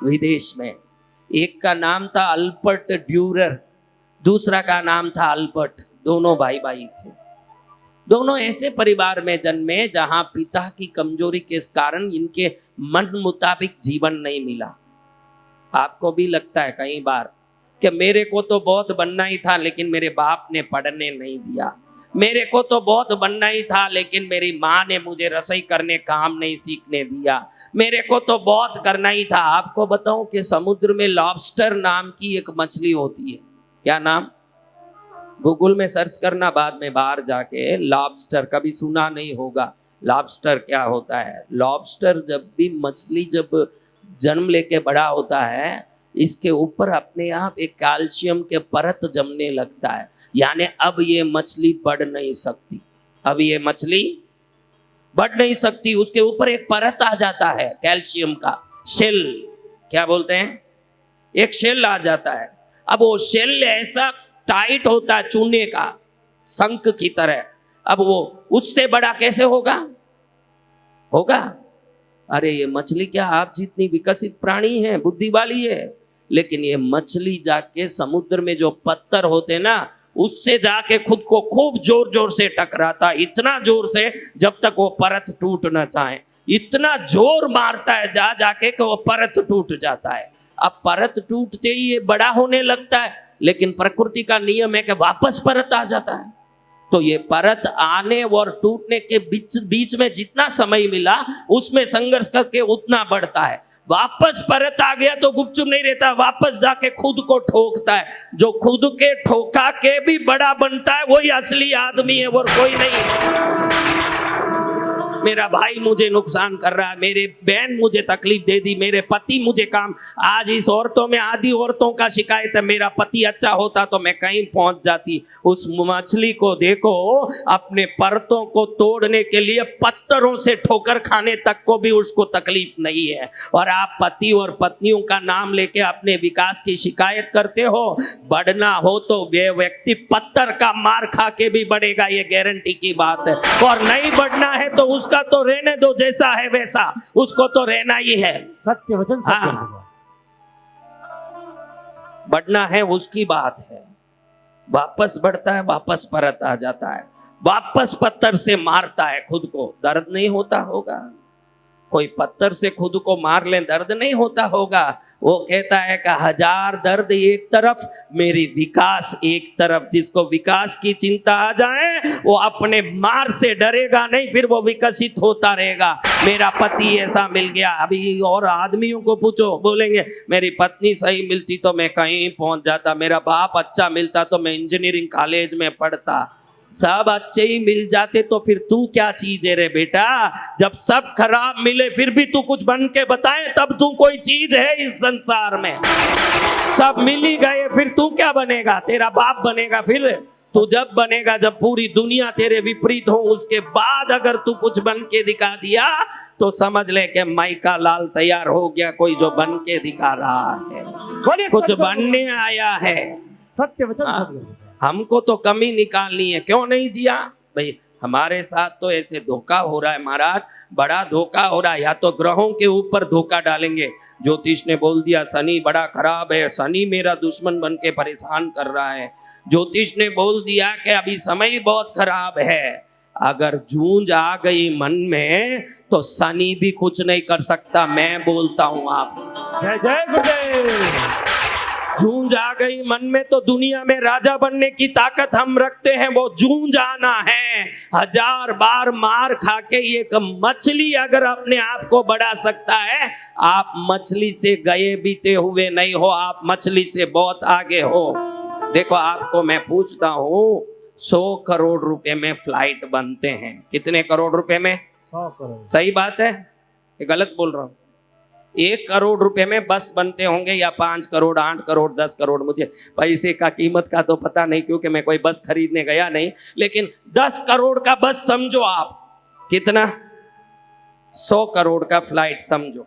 विदेश में। एक का नाम था अल्बर्ट ड्यूरर, दूसरा का नाम था अल्बर्ट। दोनों भाई भाई थे। दोनों ऐसे परिवार में जन्मे जहां पिता की कमजोरी के कारण इनके मन मुताबिक जीवन नहीं मिला। आपको भी लगता है कई बार कि मेरे को तो बहुत बनना ही था लेकिन मेरे बाप ने पढ़ने नहीं दिया, मेरे को तो बहुत बनना ही था लेकिन मेरी माँ ने मुझे रसोई करने काम नहीं सीखने दिया, मेरे को तो बहुत करना ही था। आपको बताऊं कि समुद्र में लॉबस्टर नाम की एक मछली होती है। क्या नाम? गूगल में सर्च करना बाद में, बाहर जाके। लॉबस्टर कभी सुना नहीं होगा। लॉबस्टर क्या होता है? लॉबस्टर जब भी मछली जब जन्म लेके बड़ा होता है, इसके ऊपर अपने आप एक कैल्शियम के परत जमने लगता है। यानी अब ये मछली बढ़ नहीं सकती, अब ये मछली बढ़ नहीं सकती, उसके ऊपर एक परत आ जाता है कैल्शियम का, शेल क्या बोलते हैं, एक शेल आ जाता है। अब वो शेल ऐसा टाइट होता है चूने का, शंख की तरह। अब वो उससे बड़ा कैसे होगा? अरे ये मछली क्या आप जितनी विकसित प्राणी है, बुद्धि वाली है, लेकिन ये मछली जाके समुद्र में जो पत्थर होते ना, उससे जाके खुद को खूब जोर जोर से टकराता, इतना जोर से जब तक वो परत टूट ना जाए, इतना जोर मारता है जा जाके कि वो परत टूट जाता है। अब परत टूटते ही ये बड़ा होने लगता है, लेकिन प्रकृति का नियम है कि वापस परत आ जाता है। तो ये परत आने और टूटने के बीच में जितना समय मिला उसमें संघर्ष करके उतना बढ़ता है। वापस परत आ गया तो गुपचुप नहीं रहता, वापस जाके खुद को ठोकता है। जो खुद के ठोका के भी बड़ा बनता है वही असली आदमी है, और कोई नहीं। मेरा भाई मुझे नुकसान कर रहा है, मेरे बहन मुझे तकलीफ दे दी, मेरे पति मुझे काम। आज इस औरतों में आधी औरतों का शिकायत है, मेरा पति अच्छा होता तो मैं कहीं पहुंच जाती। उस मछली को देखो, अपने परतों को तोड़ने के लिए पत्थरों से ठोकर खाने तक को भी उसको तकलीफ नहीं है। और आप पति और पत्नियों का नाम लेके अपने विकास की शिकायत करते हो। बढ़ना हो तो वे व्यक्ति पत्थर का मार खा के भी बढ़ेगा, ये गारंटी की बात है। और नहीं बढ़ना है तो उसका तो रहने दो, जैसा है वैसा, उसको तो रहना ही है। सत्य वचन सत्य होगा। बढ़ना है उसकी बात है, वापस बढ़ता है, वापस परत आ जाता है, वापस पत्थर से मारता है खुद को। दर्द नहीं होता होगा? कोई पत्थर से खुद को मार ले, दर्द नहीं होता होगा? वो कहता है कि 1000 दर्द एक तरफ, मेरी विकास एक तरफ। जिसको विकास की चिंता आ जाए वो अपने मार से डरेगा नहीं, फिर वो विकसित होता रहेगा। मेरा पति ऐसा मिल गया। अभी और आदमियों को पूछो, बोलेंगे मेरी पत्नी सही मिलती तो मैं कहीं पहुंच जाता, मेरा बाप अच्छा मिलता तो मैं इंजीनियरिंग कॉलेज में पढ़ता। सब अच्छे ही मिल जाते तो फिर तू क्या चीज है रे बेटा? जब सब खराब मिले फिर भी तू कुछ बन के बताए, तब तू कोई चीज है इस संसार में। सब मिल ही गए फिर तू क्या बनेगा? तेरा बाप बनेगा फिर तू जब बनेगा, जब पूरी दुनिया तेरे विपरीत हो। उसके बाद अगर तू कुछ बन के दिखा दिया तो समझ ले कि माइका लाल तैयार हो गया, कोई जो बन के दिखा रहा है, कुछ बनने आया है। सत्य वचन। हमको तो कमी निकालनी है, क्यों नहीं जिया भाई? हमारे साथ तो ऐसे धोखा हो रहा है महाराज, बड़ा धोखा हो रहा है। या तो ग्रहों के ऊपर धोखा डालेंगे। ज्योतिष ने बोल दिया शनि बड़ा खराब है, शनि मेरा दुश्मन बन के परेशान कर रहा है। ज्योतिष ने बोल दिया कि अभी समय बहुत खराब है। अगर जूझ आ गई मन में तो शनि भी कुछ नहीं कर सकता, मैं बोलता हूं आप। जय जय गुरुदेव। जूझ आ गई मन में तो दुनिया में राजा बनने की ताकत हम रखते हैं, वो जूझ आना है। 1000 बार मार खा के एक मछली अगर अपने आप को बढ़ा सकता है, आप मछली से गए बीते हुए नहीं हो, आप मछली से बहुत आगे हो। देखो आपको मैं पूछता हूँ, 100 करोड़ रुपए में फ्लाइट बनते हैं, कितने करोड़ रुपए में? 100 करोड़। सही बात है, गलत बोल रहा हूँ? 1 करोड़ रुपए में बस बनते होंगे, या 5 करोड़, 8 करोड़, 10 करोड़। मुझे पैसे का कीमत का तो पता नहीं, क्योंकि मैं कोई बस खरीदने गया नहीं। लेकिन 10 करोड़ का बस समझो आप, कितना? 100 करोड़ का फ्लाइट समझो,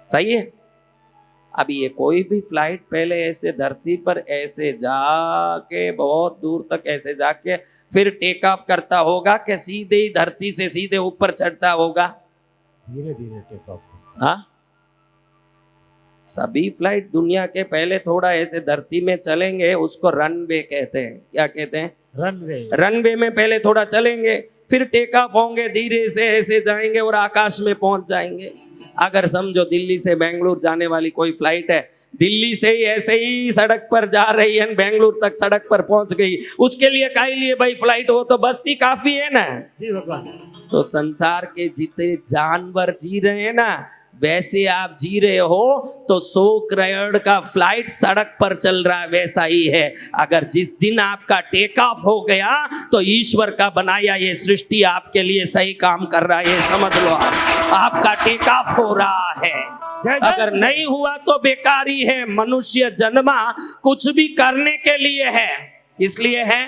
सही है? अभी ये कोई भी फ्लाइट पहले ऐसे धरती पर ऐसे जाके बहुत दूर तक ऐसे जाके फिर टेक ऑफ करता होगा कि सीधे ही धरती से सीधे ऊपर चढ़ता होगा? धीरे धीरे टेक ऑफ। हाँ, सभी फ्लाइट दुनिया के पहले थोड़ा ऐसे धरती में चलेंगे, उसको रनवे कहते हैं। क्या कहते हैं? रनवे। रनवे में पहले थोड़ा चलेंगे, फिर टेक ऑफ होंगे, धीरे से ऐसे जाएंगे और आकाश में पहुंच जाएंगे। अगर समझो दिल्ली से बेंगलुरु जाने वाली कोई फ्लाइट है, दिल्ली से ही ऐसे ही सड़क पर जा रही है, बेंगलुरु तक सड़क पर पहुंच गई, उसके लिए काहे लिए भाई फ्लाइट? हो तो बस ही काफी है ना। जी भगवान। तो संसार के जितने जानवर जी रहे हैं ना, वैसे आप जी रहे हो तो 100 करोड़ का फ्लाइट सड़क पर चल रहा है, वैसा ही है। अगर जिस दिन आपका टेक ऑफ हो गया तो ईश्वर का बनाया ये सृष्टि आपके लिए सही काम कर रहा है, ये समझ लो। आपका टेक ऑफ हो रहा है। अगर नहीं हुआ तो बेकारी है। मनुष्य जन्मा कुछ भी करने के लिए है। किस लिए है?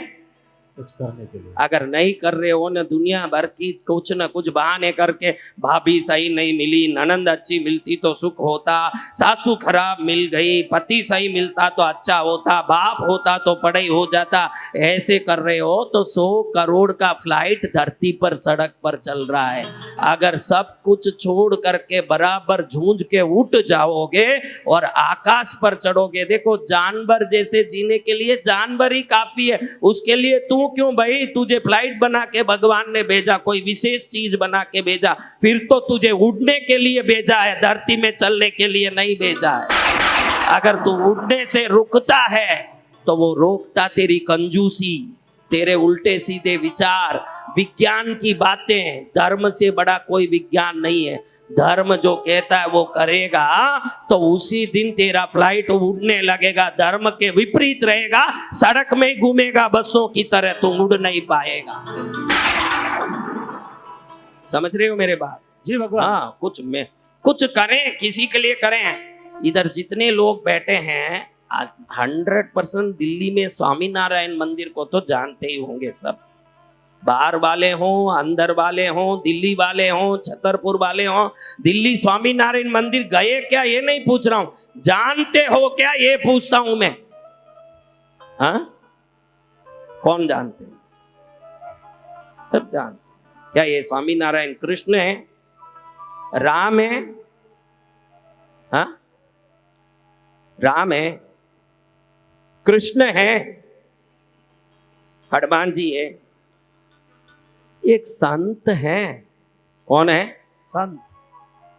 कुछ करने के लिए। अगर नहीं कर रहे हो ना, दुनिया भर की कुछ न कुछ बहाने करके, भाभी सही नहीं मिली, ननंद अच्छी मिलती तो सुख होता, सासू खराब मिल गई, पति सही मिलता तो अच्छा होता, बाप होता तो पढ़ाई हो जाता, ऐसे कर रहे हो तो 100 करोड़ का फ्लाइट धरती पर सड़क पर चल रहा है। अगर सब कुछ छोड़ करके बराबर झूंझ के उठ जाओगे और आकाश पर चढ़ोगे, देखो जानवर जैसे जीने के लिए जानवर ही काफी है। उसके लिए तू क्यों भाई? तुझे फ्लाइट बना के भगवान ने भेजा, कोई विशेष चीज बना के भेजा, फिर तो तुझे उड़ने के लिए भेजा है, धरती में चलने के लिए नहीं भेजा है। अगर तू उड़ने से रुकता है तो वो रोकता तेरी कंजूसी, तेरे उल्टे सीधे विचार, विज्ञान की बातें। धर्म से बड़ा कोई विज्ञान नहीं है। धर्म जो कहता है वो करेगा तो उसी दिन तेरा फ्लाइट उड़ने लगेगा। धर्म के विपरीत रहेगा, सड़क में ही घूमेगा बसों की तरह, तो उड़ नहीं पाएगा। समझ रहे हो मेरे बात? जी भगवान। हाँ, कुछ करें, किसी के लिए करें। इधर जितने लोग बैठे हैं 100% दिल्ली में स्वामीनारायण मंदिर को तो जानते ही होंगे सब। बाहर वाले हों, अंदर वाले हों, दिल्ली वाले हों, छतरपुर वाले हों, दिल्ली स्वामीनारायण मंदिर गए क्या ये नहीं पूछ रहा हूं, जानते हो क्या ये पूछता हूं मैं। हाँ, कौन जानते? सब जानते। क्या ये स्वामीनारायण कृष्ण है, राम है? हाँ, राम है, कृष्ण है, हनुमान जी है, एक संत है। कौन है? संत।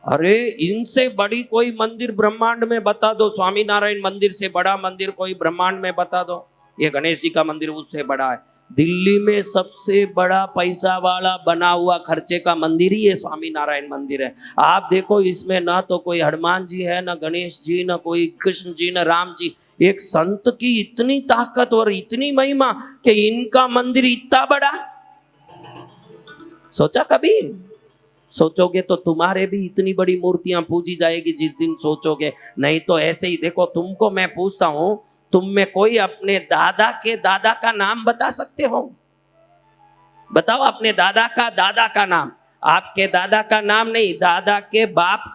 अरे इनसे बड़ी कोई मंदिर ब्रह्मांड में बता दो। स्वामीनारायण मंदिर से बड़ा मंदिर कोई ब्रह्मांड में बता दो। ये गणेश जी का मंदिर उससे बड़ा है। दिल्ली में सबसे बड़ा पैसा वाला बना हुआ खर्चे का मंदिर ही ये स्वामीनारायण मंदिर है। आप देखो, इसमें ना तो कोई हनुमान जी है, ना गणेश जी, ना कोई कृष्ण जी, ना राम जी। एक संत की इतनी ताकत और इतनी महिमा कि इनका मंदिर इतना बड़ा। सोचा कभी? सोचोगे तो तुम्हारे भी इतनी बड़ी मूर्तियां पूजी जाएगी जिस दिन सोचोगे। नहीं तो ऐसे ही देखो, तुमको मैं पूछता हूं, तुम में कोई अपने दादा के दादा का नाम बता सकते हो? बताओ अपने दादा का नाम। आपके दादा का नाम नहीं, दादा के बाप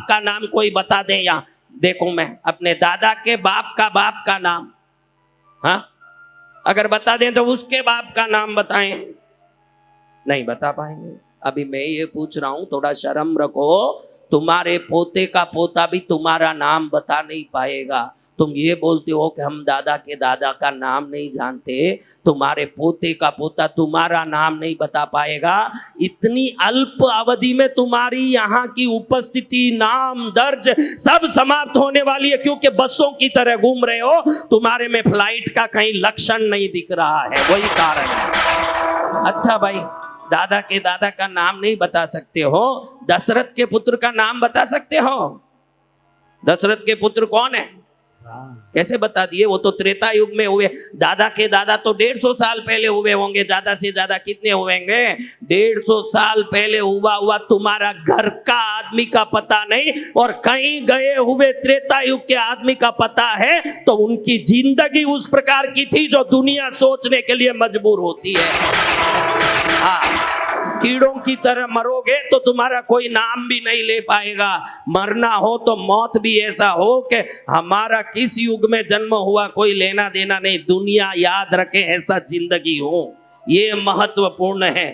का नाम कोई बता दे। यहाँ देखो, मैं अपने दादा के बाप का नाम, हाँ, अगर बता दें तो उसके बाप का नाम बताएं। नहीं बता पाएंगे। अभी मैं ये पूछ रहा हूं, थोड़ा शर्म रखो। तुम्हारे पोते का पोता भी तुम्हारा नाम बता नहीं पाएगा। तुम ये बोलते हो कि हम दादा के दादा का नाम नहीं जानते, तुम्हारे पोते का पोता तुम्हारा नाम नहीं बता पाएगा। इतनी अल्प अवधि में तुम्हारी यहाँ की उपस्थिति, नाम दर्ज सब समाप्त होने वाली है, क्योंकि बसों की तरह घूम रहे हो। तुम्हारे में फ्लाइट का कहीं लक्षण नहीं दिख रहा है, वही कारण है। अच्छा भाई, दादा के दादा का नाम नहीं बता सकते हो, दशरथ के पुत्र का नाम बता सकते हो? दशरथ के पुत्र कौन है? कैसे बता दिए? वो तो त्रेता युग में हुए। दादा के दादा तो 150 साल पहले हुए होंगे। ज्यादा से ज्यादा कितने हुएंगे? 150 साल पहले हुआ तुम्हारा घर का आदमी का पता नहीं, और कहीं गए हुए त्रेता युग के आदमी का पता है, तो उनकी जिंदगी उस प्रकार की थी जो दुनिया सोचने के लिए मजबूर होती है। हाँ, कीड़ों की तरह मरोगे तो तुम्हारा कोई नाम भी नहीं ले पाएगा। मरना हो तो मौत भी ऐसा हो कि हमारा किस युग में जन्म हुआ कोई लेना देना नहीं, दुनिया याद रखे ऐसा जिंदगी हो, ये महत्वपूर्ण है।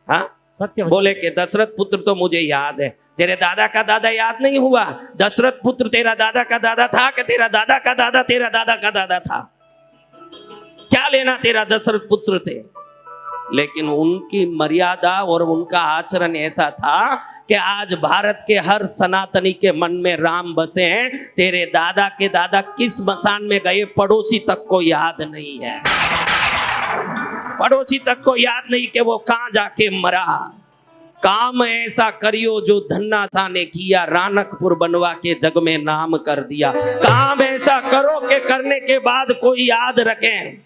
हाँ, सत्य। बोले कि दशरथ पुत्र तो मुझे याद है, तेरे दादा का दादा याद नहीं हुआ? दशरथ पुत्र तेरा दादा का दादा था कि तेरा दादा का दादा तेरा दादा का दादा था? क्या लेना तेरा दशरथ पुत्र से? लेकिन उनकी मर्यादा और उनका आचरण ऐसा था कि आज भारत के हर सनातनी के मन में राम बसे हैं। तेरे दादा के दादा किस मसान में गए पड़ोसी तक को याद नहीं है। पड़ोसी तक को याद नहीं कि वो कहां जाके मरा। काम ऐसा करियो जो धन्ना सा ने किया, रानकपुर बनवा के जग में नाम कर दिया। काम ऐसा करो कि करने के बाद कोई याद रखे।